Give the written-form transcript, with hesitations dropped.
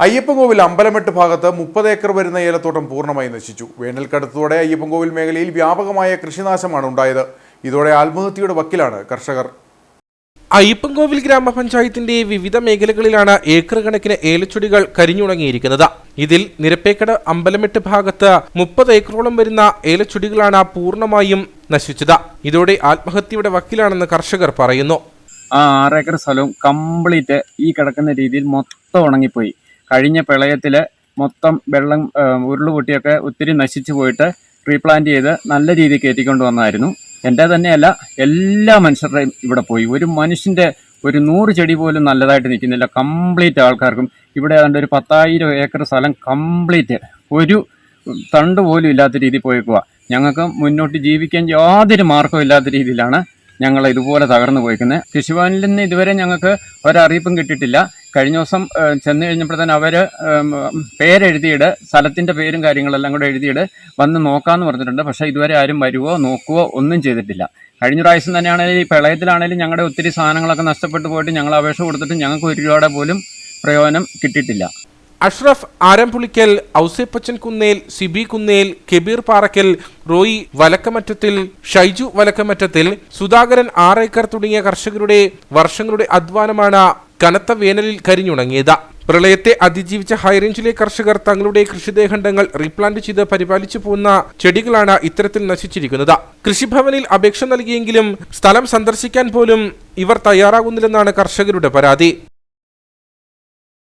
അയ്യപ്പൻകോവിൽ അമ്പലമെട്ട് ഭാഗത്ത് 30 ഏക്കർ വരുന്ന ഏലത്തോട്ടം പൂർണ്ണമായി നശിച്ചു. വേനൽക്കടുത്തോടെ അയ്യപ്പൻകോവിൽ മേഖലയിൽ വ്യാപകമായ കൃഷിനാശമാണ് ഉണ്ടായത്. ഇതോടെ ആത്മഹത്യയുടെ വക്കിലാണ് കർഷകർ. അയ്യപ്പൻകോവിൽ ഗ്രാമപഞ്ചായത്തിന്റെ വിവിധ മേഖലകളിലാണ് ഏക്കർ കണക്കിന് ഏലച്ചെടികൾ കരിഞ്ഞുണങ്ങിയിരിക്കുന്നത്. ഇതിൽ നിരപ്പേക്കട അമ്പലമെട്ട് ഭാഗത്ത് 30 ഏക്കറോളം വരുന്ന ഏലച്ചെടികളാണ് പൂർണ്ണമായും നശിച്ചത്. ഇതോടെ ആത്മഹത്യയുടെ വക്കിലാണെന്ന് കർഷകർ പറയുന്നു. 6 ഏക്കർ സ്ഥലവും കംപ്ലീറ്റ് ഈ കിടക്കുന്ന രീതിയിൽ മൊത്തം ഉണങ്ങിപ്പോയി. കഴിഞ്ഞ പ്രളയത്തില് മൊത്തം വെള്ളം ഉരുളുപൊട്ടിയൊക്കെ ഒത്തിരി നശിച്ചു പോയിട്ട് റീപ്ലാന്റ് ചെയ്ത് നല്ല രീതിയിൽ കയറ്റിക്കൊണ്ട് വന്നായിരുന്നു. എൻ്റെ തന്നെയല്ല, എല്ലാ മനുഷ്യരുടെയും ഇവിടെ പോയി. ഒരു മനുഷ്യൻ്റെ ഒരു 100 ചെടി പോലും നല്ലതായിട്ട് നിൽക്കുന്നില്ല. കംപ്ലീറ്റ് ആൾക്കാർക്കും ഇവിടെ ഏതാണ്ട് ഒരു 10,000 ഏക്കർ സ്ഥലം കംപ്ലീറ്റ് ഒരു തണ്ട് പോലും ഇല്ലാത്ത രീതിയിൽ പോയേക്കുക. ഞങ്ങൾക്ക് മുന്നോട്ട് ജീവിക്കാൻ യാതൊരു മാർഗവും ഇല്ലാത്ത രീതിയിലാണ് ഞങ്ങൾ ഇതുപോലെ തകർന്നു പോയിക്കുന്നത്. കൃഷിഭവനിൽ നിന്ന് ഇതുവരെ ഞങ്ങൾക്ക് ഒരറിയിപ്പും കിട്ടിയിട്ടില്ല. കഴിഞ്ഞ ദിവസം ചെന്ന് കഴിഞ്ഞപ്പോൾ തന്നെ അവർ പേരെഴുതിയിട്, സ്ഥലത്തിൻ്റെ പേരും കാര്യങ്ങളെല്ലാം കൂടെ എഴുതിയിട് വന്ന് നോക്കാമെന്ന് പറഞ്ഞിട്ടുണ്ട്. പക്ഷേ ഇതുവരെ ആരും വരുവോ നോക്കുവോ ഒന്നും ചെയ്തിട്ടില്ല. കഴിഞ്ഞ പ്രാവശ്യം തന്നെയാണെങ്കിലും ഈ പ്രളയത്തിലാണെങ്കിലും ഞങ്ങളുടെ ഒത്തിരി സാധനങ്ങളൊക്കെ നഷ്ടപ്പെട്ടു പോയിട്ട് ഞങ്ങൾ അപേക്ഷ കൊടുത്തിട്ട് ഞങ്ങൾക്ക് 1 രൂപയുടെ പോലും പ്രയോജനം കിട്ടിയിട്ടില്ല. അഷ്റഫ് ആരംപുളിക്കൽ, ഔസേപ്പച്ചൻ കുന്നേൽ, സിബി കുന്നേൽ, കെബീർ പാറക്കൽ, റോയി വലക്കമറ്റത്തിൽ, ഷൈജു വലക്കമറ്റത്തിൽ, സുധാകരൻ 6 ഏക്കർ തുടങ്ങിയ കർഷകരുടെ വർഷങ്ങളുടെ അധ്വാനമാണ് കനത്ത വേനലിൽ കരിഞ്ഞുണങ്ങിയത്. പ്രളയത്തെ അതിജീവിച്ച ഹൈറേഞ്ചിലെ കർഷകർ തങ്ങളുടെ കൃഷിദേഹണ്ഡങ്ങൾ റീപ്ലാന്റ് ചെയ്ത് പരിപാലിച്ചു പോകുന്ന ചെടികളാണ് ഇത്തരത്തിൽ നശിച്ചിരിക്കുന്നത്. കൃഷിഭവനിൽ അപേക്ഷ നൽകിയെങ്കിലും സ്ഥലം സന്ദർശിക്കാൻ പോലും ഇവർ തയ്യാറാകുന്നില്ലെന്നാണ് കർഷകരുടെ പരാതി.